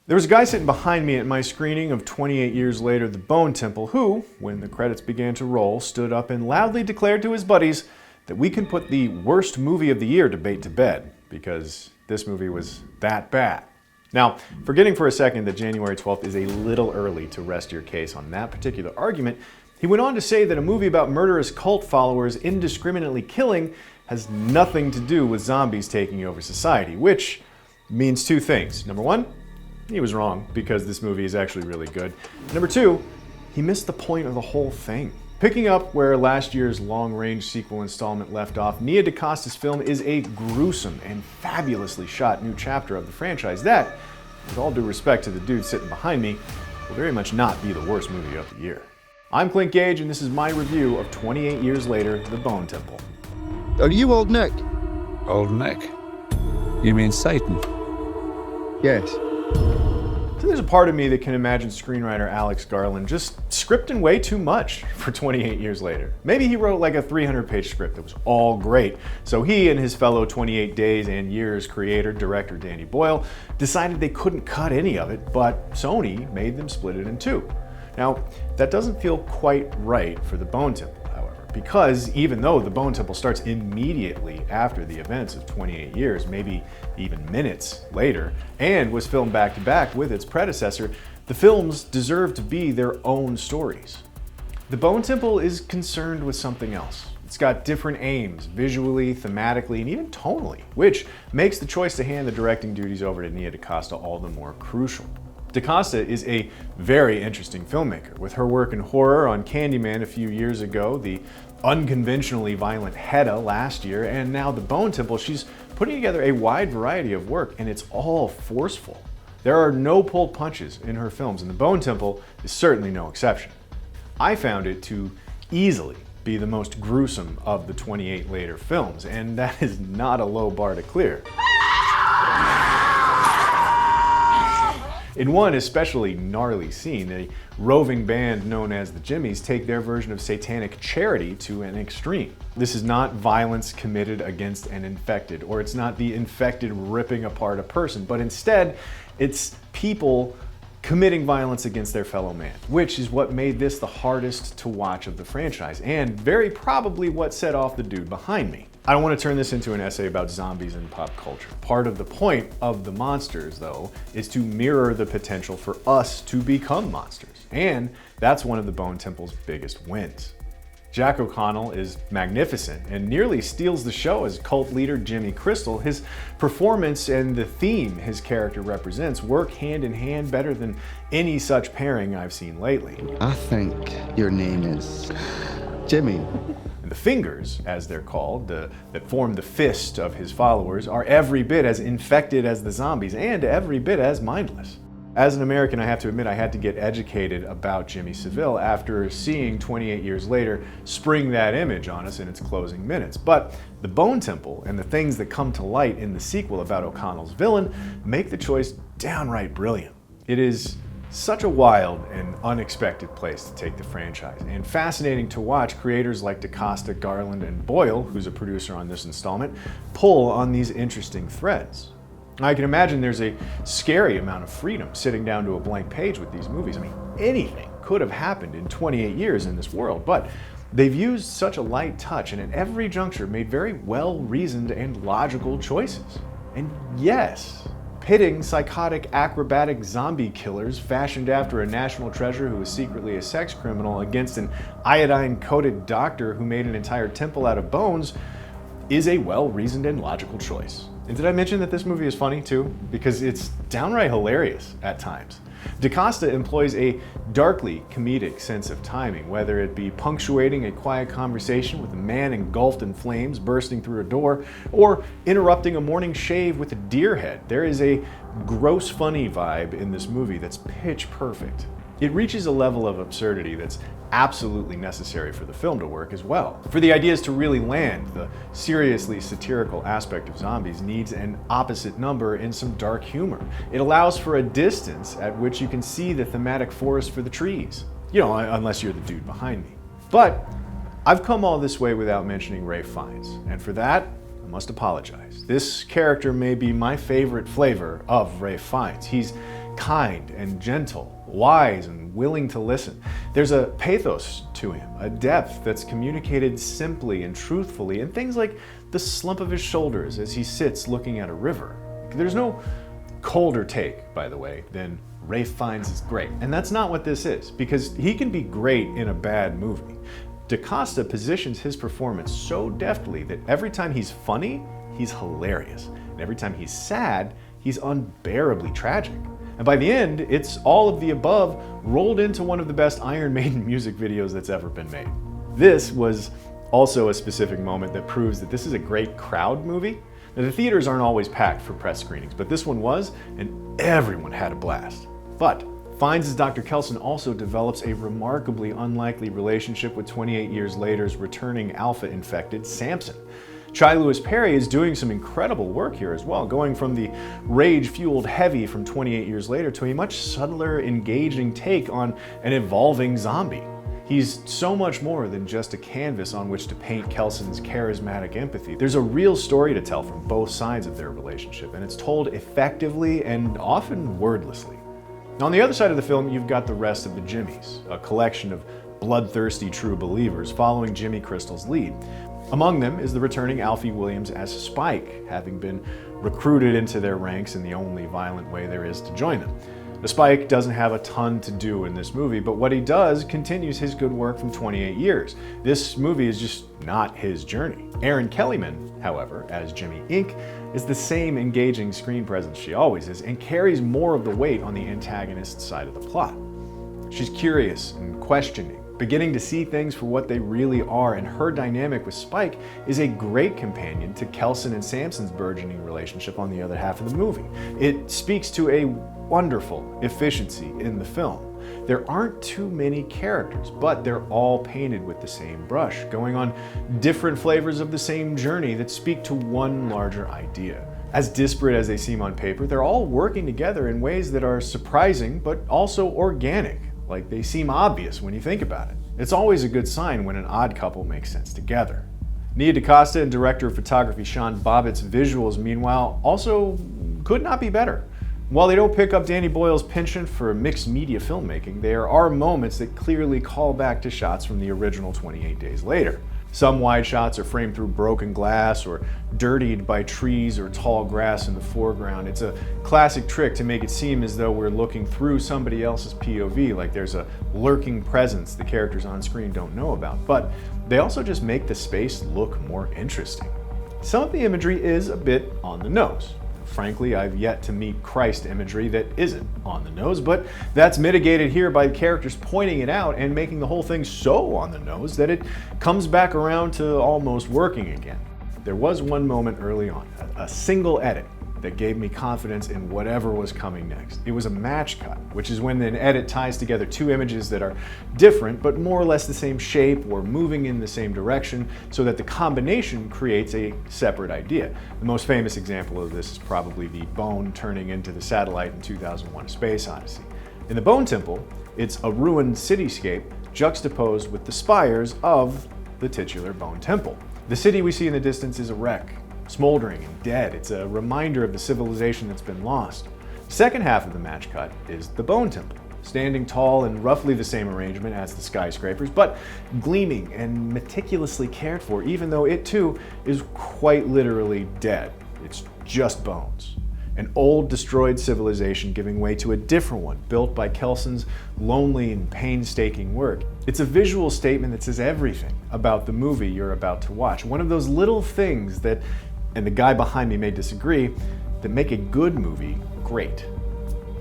There was a guy sitting behind me at my screening of 28 Years Later, The Bone Temple, who, when the credits began to roll, stood up and loudly declared to his buddies that we can put the worst movie of the year debate to bed, because this movie was that bad. Now, forgetting for a second that January 12th is a little early to rest your case on that particular argument, he went on to say that a movie about murderous cult followers indiscriminately killing has nothing to do with zombies taking over society, which means two things. Number one, he was wrong, because this movie is actually really good. Number two, he missed the point of the whole thing. Picking up where last year's long-range sequel installment left off, DaCosta's film is a gruesome and fabulously shot new chapter of the franchise that, with all due respect to the dude sitting behind me, will very much not be the worst movie of the year. I'm Clint Gage, and this is my review of 28 Years Later, The Bone Temple. Are you Old Nick? Old Nick? You mean Satan? Yes. So there's a part of me that can imagine screenwriter Alex Garland just scripting way too much for 28 Years Later. Maybe he wrote like a 300-page script that was all great, so he and his fellow 28 Days and Years creator, director Danny Boyle decided they couldn't cut any of it, but Sony made them split it in two. Now, that doesn't feel quite right for The Bone Temple, however, because even though The Bone Temple starts immediately after the events of 28 years, maybe even minutes later, and was filmed back-to-back with its predecessor, the films deserve to be their own stories. The Bone Temple is concerned with something else. It's got different aims, visually, thematically, and even tonally, which makes the choice to hand the directing duties over to DaCosta all the more crucial. DaCosta is a very interesting filmmaker, with her work in horror on Candyman a few years ago, the unconventionally violent Hedda last year, and now The Bone Temple. She's putting together a wide variety of work, and it's all forceful. There are no pulled punches in her films, and The Bone Temple is certainly no exception. I found it to easily be the most gruesome of the 28 Later films, and that is not a low bar to clear. In one especially gnarly scene, a roving band known as the Jimmies take their version of satanic charity to an extreme. This is not violence committed against an infected, or it's not the infected ripping apart a person, but instead, it's people committing violence against their fellow man, which is what made this the hardest to watch of the franchise, and very probably what set off the dude behind me. I don't want to turn this into an essay about zombies and pop culture. Part of the point of the monsters, though, is to mirror the potential for us to become monsters. And that's one of the Bone Temple's biggest wins. Jack O'Connell is magnificent and nearly steals the show as cult leader Jimmy Crystal. His performance and the theme his character represents work hand in hand better than any such pairing I've seen lately. I think your name is Jimmy. The fingers, as they're called, that form the fist of his followers, are every bit as infected as the zombies and every bit as mindless. As an American, I have to admit I had to get educated about Jimmy Savile after seeing 28 Years Later spring that image on us in its closing minutes. But The Bone Temple and the things that come to light in the sequel about O'Connell's villain make the choice downright brilliant. It is such a wild and unexpected place to take the franchise, and fascinating to watch creators like DaCosta, Garland, and Boyle, who's a producer on this installment, pull on these interesting threads. I can imagine there's a scary amount of freedom sitting down to a blank page with these movies. I mean, anything could have happened in 28 years in this world, but they've used such a light touch and at every juncture made very well-reasoned and logical choices. And yes, pitting psychotic acrobatic zombie killers fashioned after a national treasure who is secretly a sex criminal against an iodine-coated doctor who made an entire temple out of bones is a well-reasoned and logical choice. And did I mention that this movie is funny too? Because it's downright hilarious at times. DaCosta employs a darkly comedic sense of timing, whether it be punctuating a quiet conversation with a man engulfed in flames bursting through a door, or interrupting a morning shave with a deer head. There is a gross funny vibe in this movie that's pitch perfect. It reaches a level of absurdity that's absolutely necessary for the film to work as well. For the ideas to really land, the seriously satirical aspect of zombies needs an opposite number in some dark humor. It allows for a distance at which you can see the thematic forest for the trees. You know, unless you're the dude behind me. But I've come all this way without mentioning Ralph Fiennes, and for that, I must apologize. This character may be my favorite flavor of Ralph Fiennes. He's kind and gentle, wise and willing to listen. There's a pathos to him, a depth that's communicated simply and truthfully, and things like the slump of his shoulders as he sits looking at a river. There's no colder take, by the way, than Ralph Fiennes is great. And that's not what this is, because he can be great in a bad movie. DaCosta positions his performance so deftly that every time he's funny, he's hilarious. And every time he's sad, he's unbearably tragic. And by the end, it's all of the above rolled into one of the best Iron Maiden music videos that's ever been made. This was also a specific moment that proves that this is a great crowd movie. Now, the theaters aren't always packed for press screenings, but this one was, and everyone had a blast. But Fiennes' Dr. Kelson also develops a remarkably unlikely relationship with 28 years later's returning alpha-infected Samson. Chai Lewis Perry is doing some incredible work here as well, going from the rage-fueled heavy from 28 years later to a much subtler, engaging take on an evolving zombie. He's so much more than just a canvas on which to paint Kelson's charismatic empathy. There's a real story to tell from both sides of their relationship, and it's told effectively and often wordlessly. Now, on the other side of the film, you've got the rest of the Jimmies, a collection of bloodthirsty true believers following Jimmy Crystal's lead. Among them is the returning Alfie Williams as Spike, having been recruited into their ranks in the only violent way there is to join them. The Spike doesn't have a ton to do in this movie, but what he does continues his good work from 28 years. This movie is just not his journey. Erin Kellyman, however, as Jimmy Inc., is the same engaging screen presence she always is, and carries more of the weight on the antagonist's side of the plot. She's curious and questioning, beginning to see things for what they really are, and her dynamic with Spike is a great companion to Kelson and Samson's burgeoning relationship on the other half of the movie. It speaks to a wonderful efficiency in the film. There aren't too many characters, but they're all painted with the same brush, going on different flavors of the same journey that speak to one larger idea. As disparate as they seem on paper, they're all working together in ways that are surprising, but also organic. Like they seem obvious when you think about it. It's always a good sign when an odd couple makes sense together. Nia DaCosta and director of photography Sean Bobbitt's visuals, meanwhile, also could not be better. While they don't pick up Danny Boyle's penchant for mixed media filmmaking, there are moments that clearly call back to shots from the original 28 Days Later. Some wide shots are framed through broken glass or dirtied by trees or tall grass in the foreground. It's a classic trick to make it seem as though we're looking through somebody else's POV, like there's a lurking presence the characters on screen don't know about. But they also just make the space look more interesting. Some of the imagery is a bit on the nose. Frankly, I've yet to meet Christ imagery that isn't on the nose, but that's mitigated here by the characters pointing it out and making the whole thing so on the nose that it comes back around to almost working again. There was one moment early on, a single edit, that gave me confidence in whatever was coming next. It was a match cut, which is when an edit ties together two images that are different but more or less the same shape or moving in the same direction so that the combination creates a separate idea. The most famous example of this is probably the bone turning into the satellite in 2001: A Space Odyssey. In the Bone Temple, it's a ruined cityscape juxtaposed with the spires of the titular Bone Temple. The city we see in the distance is a wreck, smoldering and dead. It's a reminder of the civilization that's been lost. The second half of the match cut is the Bone Temple, standing tall in roughly the same arrangement as the skyscrapers, but gleaming and meticulously cared for, even though it too is quite literally dead. It's just bones. An old, destroyed civilization giving way to a different one, built by Kelson's lonely and painstaking work. It's a visual statement that says everything about the movie you're about to watch. One of those little things that, and the guy behind me may disagree, that make a good movie great.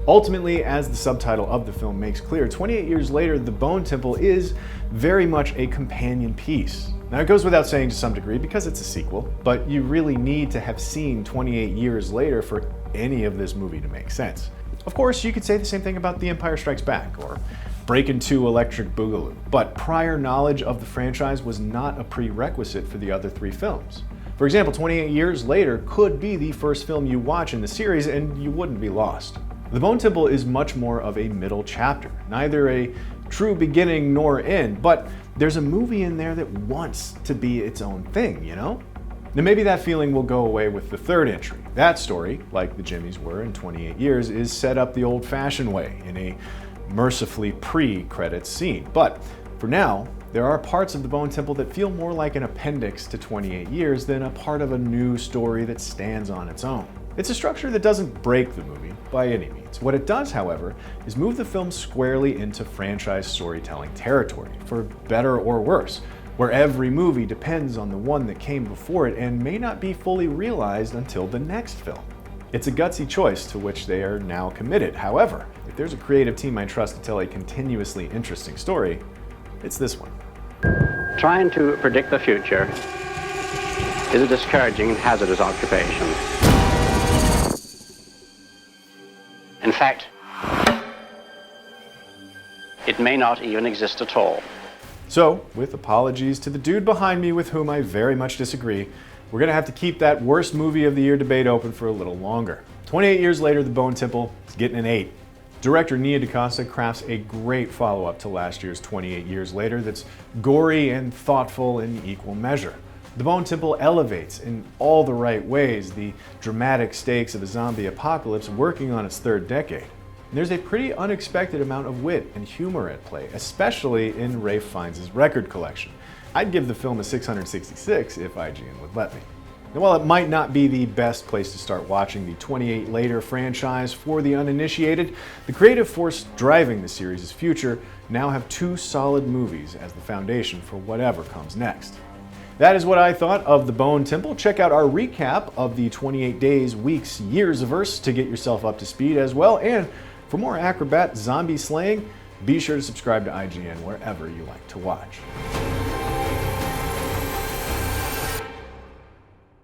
Ultimately, as the subtitle of the film makes clear, 28 years later, the Bone Temple is very much a companion piece. Now, it goes without saying to some degree because it's a sequel, but you really need to have seen 28 years later for any of this movie to make sense. Of course, you could say the same thing about The Empire Strikes Back or Breakin' 2 Electric Boogaloo, but prior knowledge of the franchise was not a prerequisite for the other three films. For example, 28 years later could be the first film you watch in the series and you wouldn't be lost. The Bone Temple is much more of a middle chapter, neither a true beginning nor end, but there's a movie in there that wants to be its own thing, you know? Now maybe that feeling will go away with the third entry. That story, like the Jimmys were in 28 Years, is set up the old-fashioned way in a mercifully pre-credits scene. But for now, there are parts of the Bone Temple that feel more like an appendix to 28 Years than a part of a new story that stands on its own. It's a structure that doesn't break the movie by any means. What it does, however, is move the film squarely into franchise storytelling territory, for better or worse, where every movie depends on the one that came before it and may not be fully realized until the next film. It's a gutsy choice to which they are now committed. However, if there's a creative team I trust to tell a continuously interesting story, it's this one. Trying to predict the future is a discouraging and hazardous occupation. In fact, it may not even exist at all. So, with apologies to the dude behind me with whom I very much disagree, we're gonna have to keep that worst movie of the year debate open for a little longer. 28 years later, The Bone Temple is getting an 8. Director DaCosta crafts a great follow-up to last year's 28 Years Later that's gory and thoughtful in equal measure. The Bone Temple elevates in all the right ways the dramatic stakes of a zombie apocalypse working on its third decade. And there's a pretty unexpected amount of wit and humor at play, especially in Ralph Fiennes' record collection. I'd give the film a 666 if IGN would let me. Now, while it might not be the best place to start watching the 28 Later franchise for the uninitiated, the creative force driving the series' future now have 2 solid movies as the foundation for whatever comes next. That is what I thought of The Bone Temple. Check out our recap of the 28 Days, Weeks, Years-verse to get yourself up to speed as well. And for more acrobat zombie slaying, be sure to subscribe to IGN wherever you like to watch.